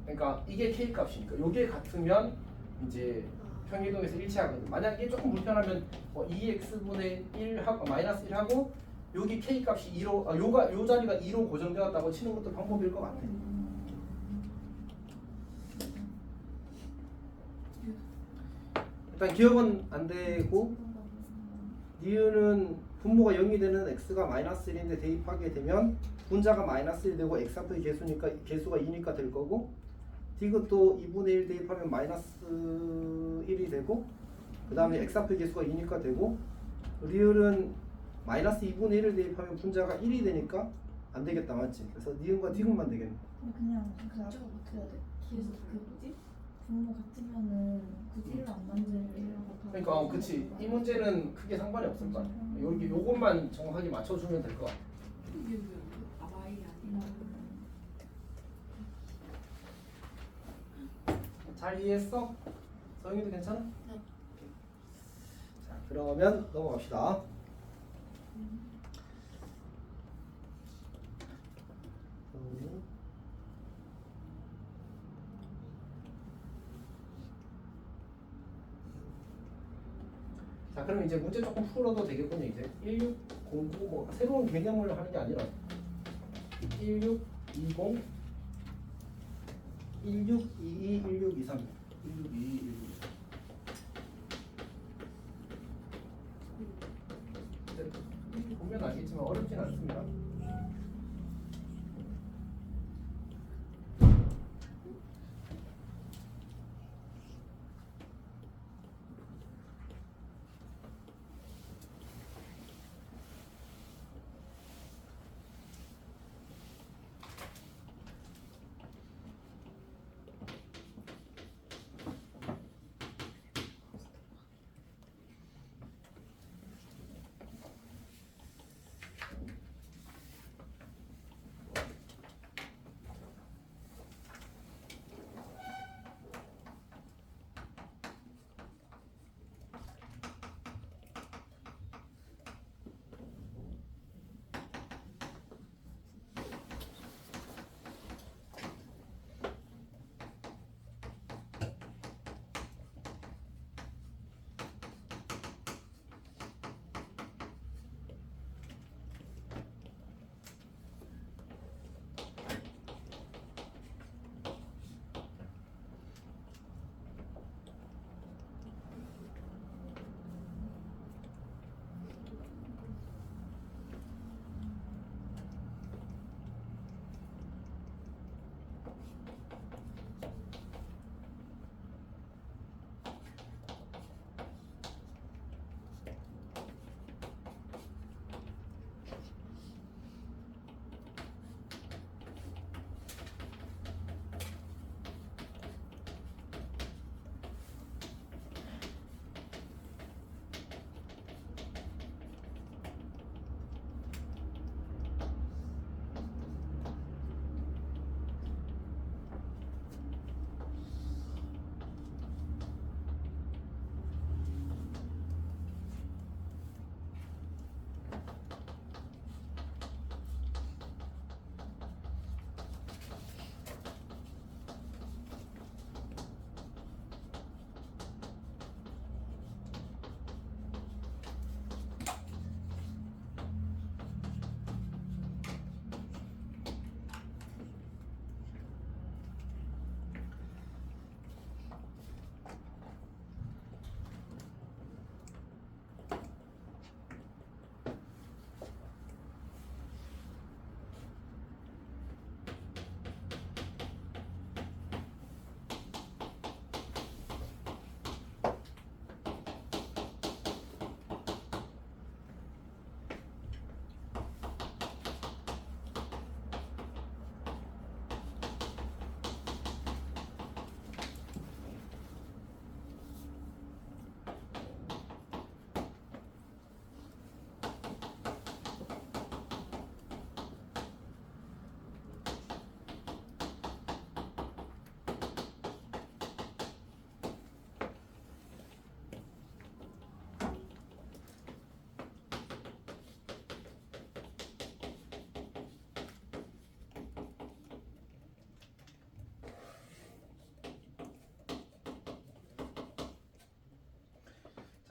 그러니까 이게 k 값이니까 이게 같으면 이제 평이동에서 일치하거든. 만약 이게 조금 불편하면 2x분의 1하고 마이너스 1하고 여기 k 값이 2로 요 자리가 2로 고정되었다고 치는 것도 방법일 것 같아. 일단 기억은 안 되고 니은은 분모가 0이 되는 x가 마이너스 1인데 대입하게 되면 분자가 마이너스 1 되고 x 앞의 개수니까 개수가 2니까 될 거고 디귿도 2분의 1 대입하면 마이너스 1이 되고 그 다음에 x 앞의 개수가 2니까 되고 리을은 마이너스 2분의 1을 대입하면 분자가 1이 되니까 안 되겠다, 맞지? 그래서 니은과 디귿만 되겠네. 그냥 그 앞에 어떻게 해야 돼? 뒤에서 그 뭐지? 분모 같으면은 굳이 1을 안 만들려고. 그러니까 그치. 이 문제는 크게 상관이 없을 거 아니야. 여기 요것만 정확하게 맞춰주면 될 것 같아. y 아니라 잘 이해했어? 서영이도 괜찮아? 네. 자, 그러면 넘어갑시다. 자, 그럼 이제 문제 조금 풀어도 되겠군요. 이제 1609 뭐 새로운 개념을 하는 게 아니라 1620 1622 1623 1622 1623 보면 알겠지만 어렵진 않습니다.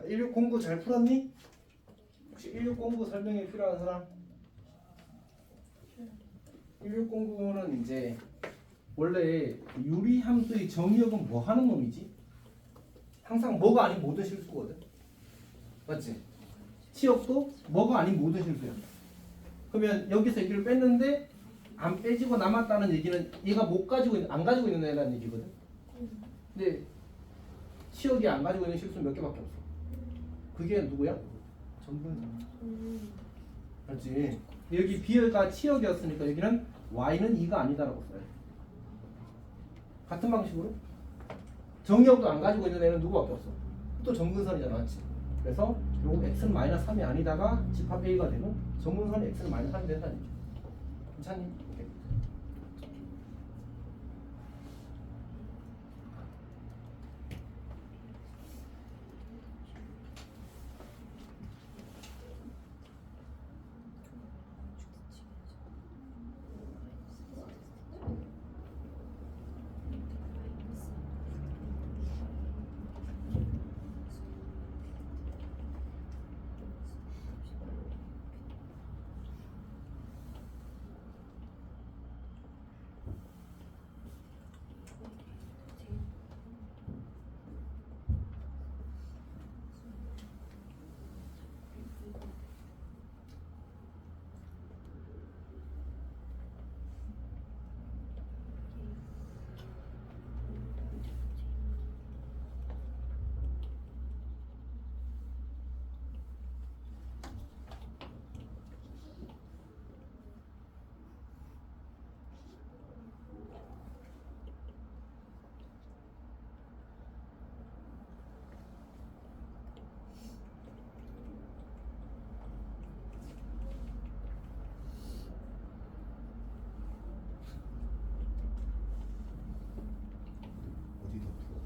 1609 잘 풀었니? 혹시 1609 설명이 필요한 사람? 1609는 이제 원래 유리함수의 정의역은 뭐 하는 놈이지? 항상 뭐가 아닌 모든 실수거든. 맞지? 치역도 뭐가 아닌 모든 실수야. 그러면 여기서 얘기를 뺐는데 안 빼지고 남았다는 얘기는 얘가 못 가지고 안 가지고 있는 애라는 얘기거든. 근데 치역이 안 가지고 있는 실수는 몇 개밖에 없어. 그게 누구야? 전분선. 맞지? 여기 B가 치역이었으니까 여기는 Y는 2가 아니다라고 써요. 같은 방식으로 정의역도 안 가지고 있는 애는 누구밖에 없어. 또 정근선이잖아, 맞지? 그래서 요 x는 마이너스 3이 아니다가 집합 a가 되고 정근선이 x는 마이너스 3이 된다는 얘기죠. 괜찮니? 오케이. 어디다 풀어?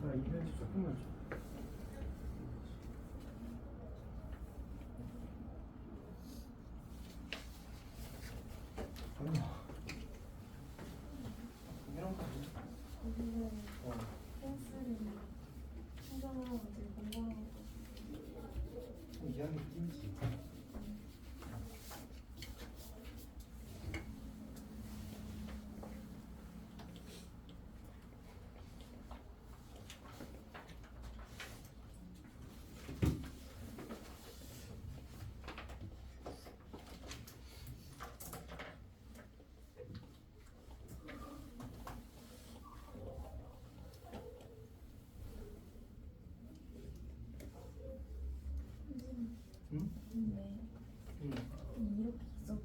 자, 이 편지 조금만 줘. 이런 거 아니야? 거기는 어. 펜슬이 충전하고 되게 건강하고 이해하기 힘들지. 응? 근데 응. 이렇게 있어도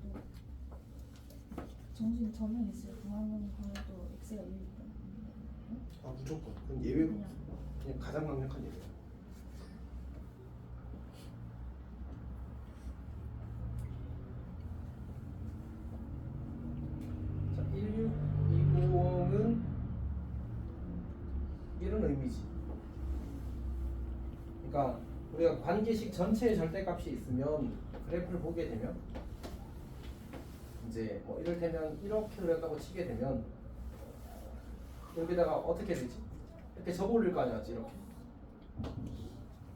정신 저면 있어요. 그만한 거에도 x가 1이 있다는 건데. 아, 무조건. 그건 예외가 없어. 그냥 가장 강력한 예외야. 자, 1620은 이런 의미지. 그러니까 우리가 관계식 전체의 절대값이 있으면 그래프를 보게 되면 이제 뭐 이를테면 이렇게 그렸다고 치게 되면 여기다가 어떻게 되지? 이렇게 접어 올릴 거 아니야, 이렇게.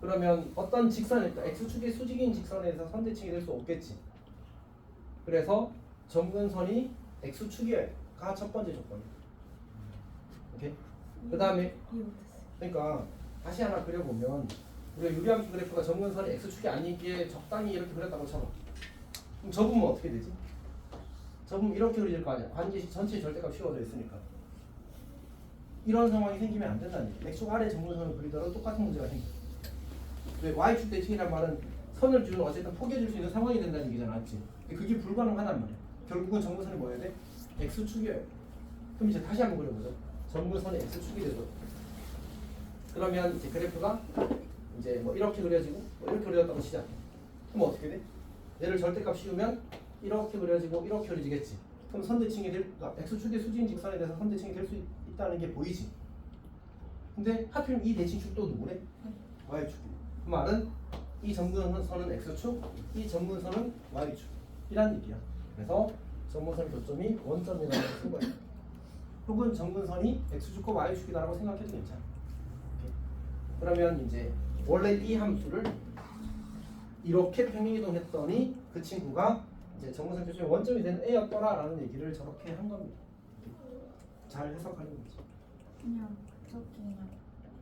그러면 어떤 직선에 있다. x축의 수직인 직선에서 선대칭이 될 수 없겠지. 그래서 점근선이 x축이가 첫 번째 조건이야. 오케이? 그 다음에 이해 못했어요. 그러니까 다시 하나 그려보면 우리가 유리함수 그래프가 점근선이 x축이 아니기에 적당히 이렇게 그렸다고 쳐봐. 그럼 접으면 어떻게 되지? 접으면 이렇게 그려질 거 아니야. 관계식 전체 절대값 씌워져 있으니까. 이런 상황이 생기면 안 된다는 얘기. x축 아래 점근선을 그리더라도 똑같은 문제가 생겨. 왜 y축 대칭이란 말은 선을 주는 어쨌든 포개줄 수 있는 상황이 된다는 얘기잖아, 맞지? 근데 그게 불가능하단 말이야. 결국은 점근선이 뭐여야 돼? x축이어야 돼. 그럼 이제 다시 한번 그려보자. 점근선이 x축이 되죠. 그러면 이제 그래프가 이제 뭐 이렇게 그려지고 뭐 이렇게 그려졌다고 치자. 그럼 어떻게 돼? 얘를 절대값 씌우면 이렇게 그려지고 이렇게 그려지겠지. 그럼 선대칭이 될, 그러니까 x축의 수직인 직선에 대해서 선대칭이 될 수 있다는 게 보이지. 근데 하필 이 대칭축 또 누구래? y축. 그 말은 이 점근선은 x축, 이 점근선은 y축 이란 얘기야. 그래서 점근선의 교점이 원점이라고 쓴 거야. 혹은 정근선이 x축과 y축이다라고 생각해도 괜찮아. 오케이. 그러면 이제 원래 이 함수를 이렇게 평행이동했더니 그 친구가 이제 정근선 교점의 원점이 되는 A였더라라는 얘기를 저렇게 한 겁니다. 잘 해석하는 거죠. 그냥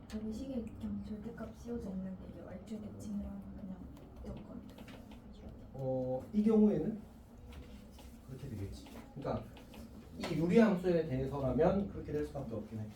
저기 식에 그냥 절대값 씌워져 있는 게 이게 말주의 대칭이랑 그냥 무조건. 이 경우에는 그렇게 되겠지. 그러니까 이 유리함수에 대해서라면 그렇게 될 수밖에 없긴 해.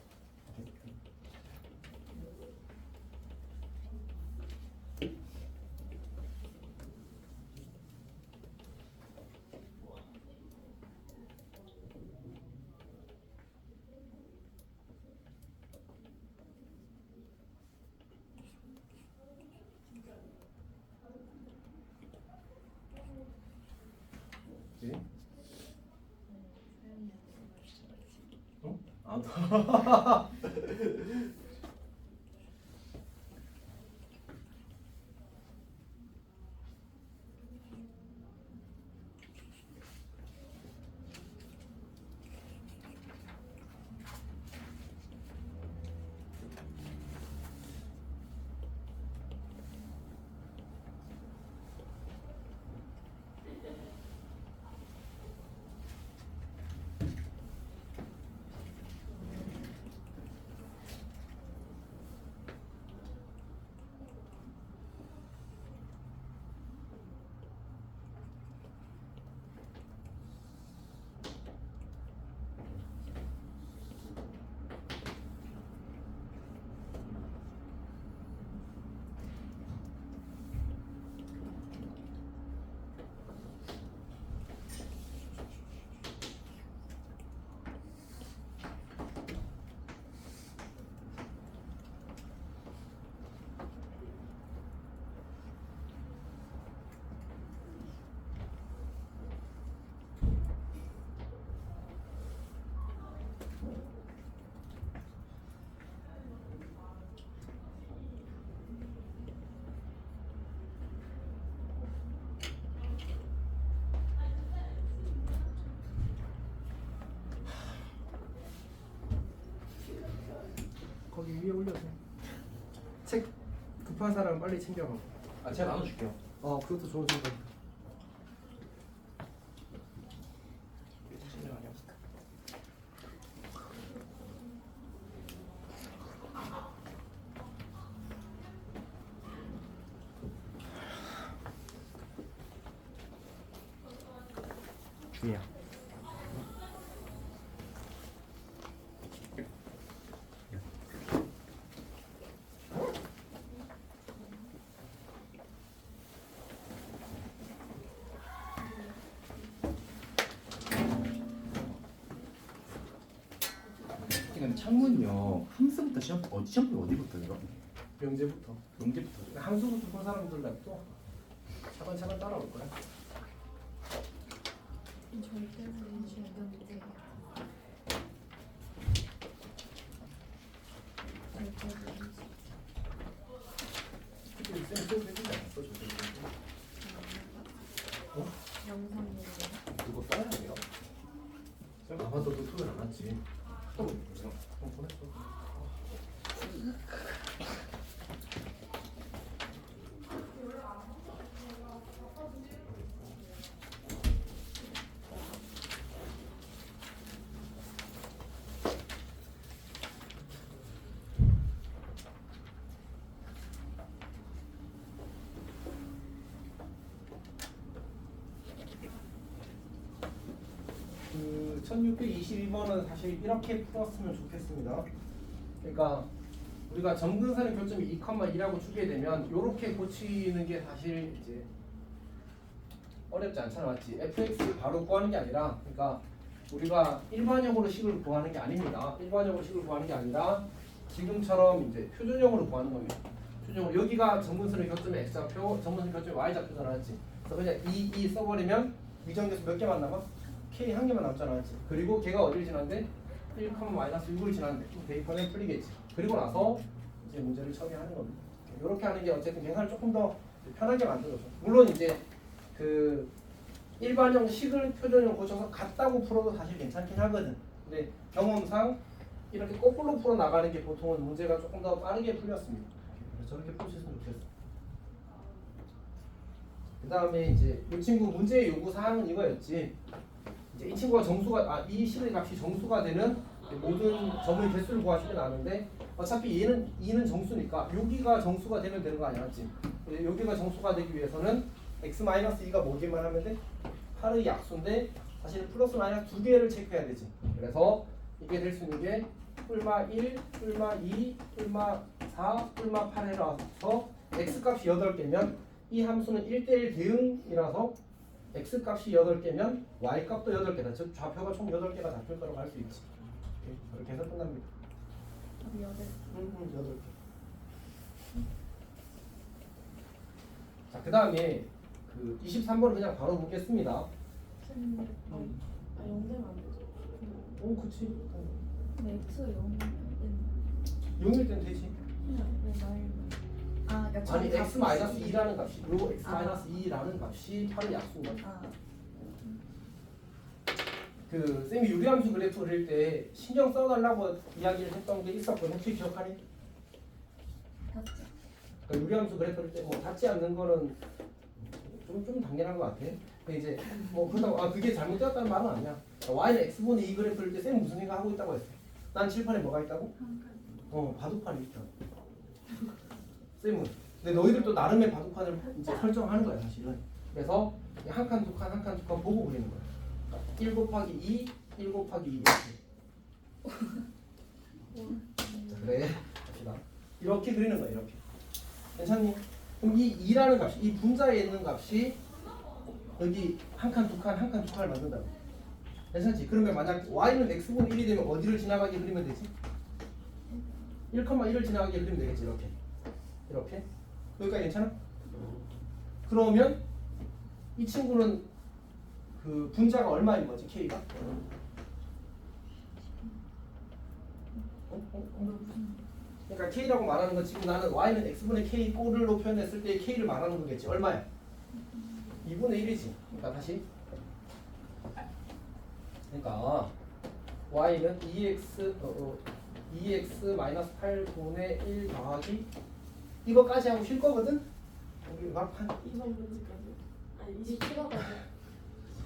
네? 어? 아, 거기 위에 올려주세요. 책 급한 사람 빨리 챙겨가. 아 제가 나눠줄게요. 그것도 좋은 생각. 중이야. 근데 창문요 함수부터 시험표 어디부터요? 명제부터. 명제부터. 함수부터 본 사람들 또 차근차근 따라올 거야. 절대적인 중견제. 절대적인 특히 쌤 해주지 않았어? 영상으로. 그거 써야 돼요. 아마도 노트북을 안 왔지. 보냈어. 그 1622번은 사실 이렇게 풀었으면 좋겠습니다. 그러니까 우리가 점근선의 교점이 2,1하고 주게 되면 이렇게 고치는 게 사실 이제 어렵지 않잖아, 맞지? fx 바로 구하는 게 아니라, 그러니까 우리가 일반형으로 식을 구하는 게 아닙니다. 일반형으로 식을 구하는 게 아니라 지금처럼 이제 표준형으로 구하는 겁니다. 표준형으로 여기가 점근선의 교점의 x좌표, 점근선의 교점의 y좌표잖아, 맞지? 그래서 그냥 이 써버리면 위정계수 몇 개만 남아? k 한 개만 남잖아, 맞지? 그리고 걔가 어디를 지났는데 1,-6을 지났는데 대입하면 풀리겠지. 그리고 나서 이제 문제를 처리하는 겁니다. 이렇게 하는 게 어쨌든 계산을 조금 더 편하게 만들어줘. 물론 이제 그 일반형 식을 표준형 고쳐서 같다고 풀어도 사실 괜찮긴 하거든. 근데 경험상 이렇게 거꾸로 풀어 나가는 게 보통은 문제가 조금 더 빠르게 풀렸습니다. 그래서 저렇게 푸셨으면 좋겠어. 그 다음에 이제 이 친구 문제의 요구 사항은 이거였지. 이제 이 친구가 정수가 이 실의 값이 정수가 되는 모든 점의 개수를 구하시면 아는데 어차피 얘는 2는 정수니까 여기가 정수가 되면 되는 거 아니야, 맞지? 여기가 정수가 되기 위해서는 x-2가 뭐기만 하면 돼? 8의 약수인데 사실 플러스 마이너스 두 개를 체크해야 되지. 그래서 이게 될 수 있는 게 뿔마 1, 뿔마 2, 뿔마 4, 뿔마 8이라서 x값이 8개면 이 함수는 1대1 대응이라서 x값이 8개면 y값도 8개다. 즉 좌표가 총 8개가 잡힐 거라고 할 수 있지. 그렇게 해서 끝납니다. 답이 8개. 자, 그 다음에 그 23번을 그냥 바로 보겠습니다. 쌤, 아, 0되면 안 되죠? 오, 그치. 근데 X 0이면 0일 땐 되지. 그냥 왜 그러니까 아니, 저희 x-2라는 값이, 요 x-2라는 값이 8의 약수인 거야. 그 쌤이 유리함수 그래프 그릴 때 신경 써달라고 이야기를 했던 게 있었거든. 혹시 기억하니? 맞죠? 그러니까 유리함수 그래프 그릴 때 뭐 닿지 않는 거는 좀 당연한 것 같아. 근데 이제 뭐 그렇다고 그게 잘못되었다는 말은 아니야. y는 x분의 2 그래프 그릴 때 쌤 무슨 생각 하고 있다고 했어? 난 칠판에 뭐가 있다고? 바둑판이 있다. 쌤은. 근데 너희들도 나름의 바둑판을 이제 설정하는 거야 사실은. 그래서 한 칸, 두 칸, 한 칸, 두 칸 보고 그리는 거야. 1 곱하기 2, 1 곱하기 2 이렇게. 자, 그래. 갑시다. 이렇게 그리는 거야 이렇게. 괜찮니? 그럼 이 2라는 값이 이 분자에 있는 값이 여기 한 칸, 두 칸, 한 칸, 두 칸을 만든다고. 괜찮지? 그러면 만약 y는 x분의 1이 되면 어디를 지나가게 그리면 되지? 1,1을 지나가게 그리면 되겠지 이렇게. 이렇게. 여기까지 괜찮아? 그러면 이 친구는 그 분자가 얼마인 거지 k가? 그러니까 k라고 말하는 건 지금 나는 y는 x분의 k 꼴로 표현했을 때 k를 말하는 거겠지. 얼마야? 2분의 1이지. 그러니까 다시. 그러니까 y는 2x-8분의 1 더하기 이거까지 하고 쉴 거거든? 우리 막판 2번 문제까지. 아니, 27화까지.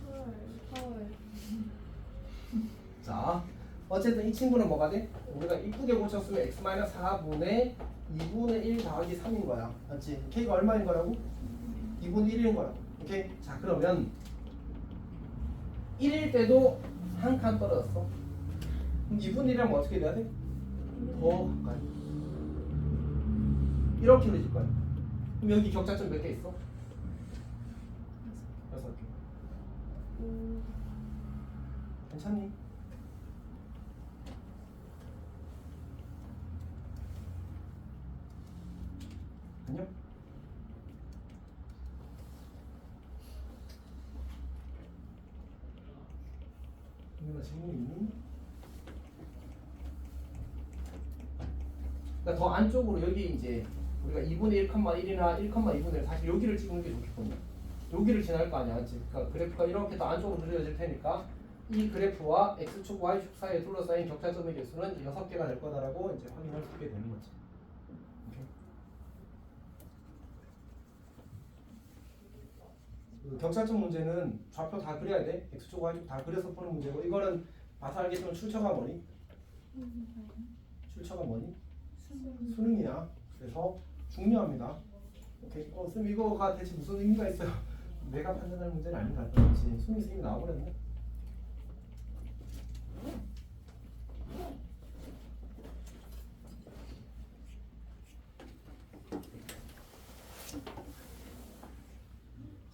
10월, 4월. 자, 어쨌든 이 친구는 뭐가 돼? 우리가 이쁘게 고쳤으면 x-4분의 2분의 1 더하기 3인 거야. 맞지? k가 얼마인 거라고? 2분의 1인 거라고. 오케이? 자, 그러면 1일 때도 한 칸 떨어졌어. 그럼 2분의 1이라면 어떻게 돼야 돼? 더 가까이. 이렇게 그려질 거야. 그럼 여기 격자점 몇 개 있어? 6개. 괜찮니? 안녕? 누나 질문 있니? 그러니까 더 안쪽으로 여기 이제 우리가 2분의 1,1이나 1,2분의 1 사실 여기를 찍는 게 좋겠군요. 여기를 지날 거 아니야, 그치? 그러니까 그래프가 이렇게 더 안쪽으로 그려질 테니까 이 그래프와 x축, y축 사이에 둘러싸인 격자점의 개수는 6개가 될 거다라고 이제 확인할 수 있게 되는 거지. 그 격자점 문제는 좌표 다 그려야 돼. x축, y축 다 그려서 푸는 문제고 이거는 봐서 알겠지만 출처가 뭐니? 출처가 뭐니? 수능이야. 그래서 중요합니다. 오케이. 쌤 이거가 대체 무슨 의미가 있어요? 내가 판단할 문제는 아닌 것 같아. 그렇지. 수능 쌤이 나와버렸네.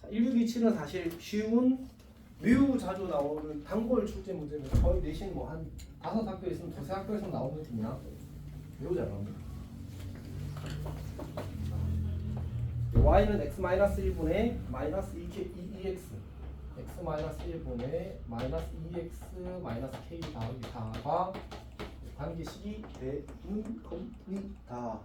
자, 1627은 사실 쉬운 매우 자주 나오는 단골 출제 문제입니다. 거의 내신 뭐 한 5학교 있으면 2-3학교에서 나오는 느낌이야. 매우 잘 나옵니다. y는 x-1분의 마이너스 2x x-1분의 마이너스 2x 마이너스 k 더하기 4가 관계식이 되는 겁니다.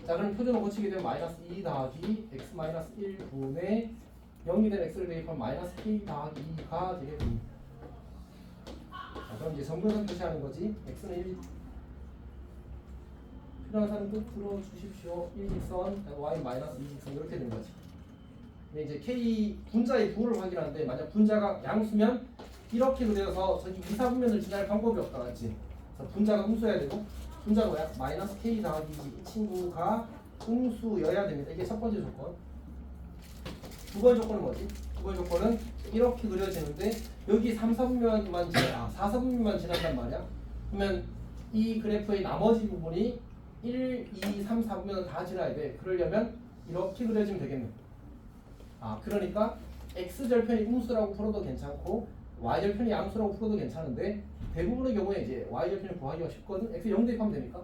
자, 그럼 표준을 고치게 되면 마이너스 2 더하기 x-1분의 0이 된 x를 대입하면 마이너스 k 더하기 2가 되게 됩니다. 자, 그럼 이제 정근선 표시하는 거지. x는 1. 필요한 사람 끝 풀어주십시오. 1직선, y 마이너스 2직선 이렇게 되는 거지. 근데 이제 k 분자의 부호를 확인하는데 만약 분자가 양수면 이렇게 그려서 저기 이사분면을 지날 방법이 없다 맞지? 그래서 분자가 음수여야 되고 분자가 뭐야? 마이너스 k 더하기 이 친구가 음수여야 됩니다. 이게 첫 번째 조건. 두 번째 조건은 뭐지? 두 번째 조건은 이렇게 그려지는데 여기 3사분면만 지나 4사분면만 지난단 말이야. 그러면 이 그래프의 나머지 부분이 1, 2, 3, 4분면을 다 지나야 돼. 그러려면 이렇게 그려지면 되겠네. 그러니까 x절편이 음수라고 풀어도 괜찮고 y절편이 양수라고 풀어도 괜찮은데 대부분의 경우에 이제 y절편을 구하기가 쉽거든. x 0 대입하면 되니까.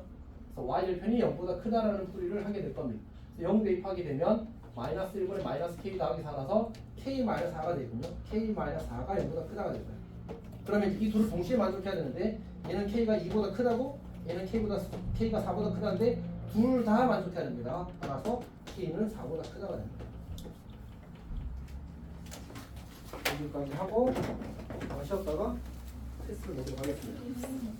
그래서 y절편이 0보다 크다라는 풀이를 하게 될 겁니다. 0 대입하게 되면 마이너스 1분의 마이너스 k 더하기 4라서 k 마이너스 4가 되거든요. k 마이너스 4가 0보다 크다가 될 거예요. 그러면 이 둘을 동시에 만족해야 되는데 얘는 k가 2보다 크다고 얘는 k가 4보다 크다는데 둘 다 만족해야 됩니다. 따라서 k는 4보다 크다가 됩니다. 여기까지 하고 쉬었다가 테스트를 보도록 하겠습니다.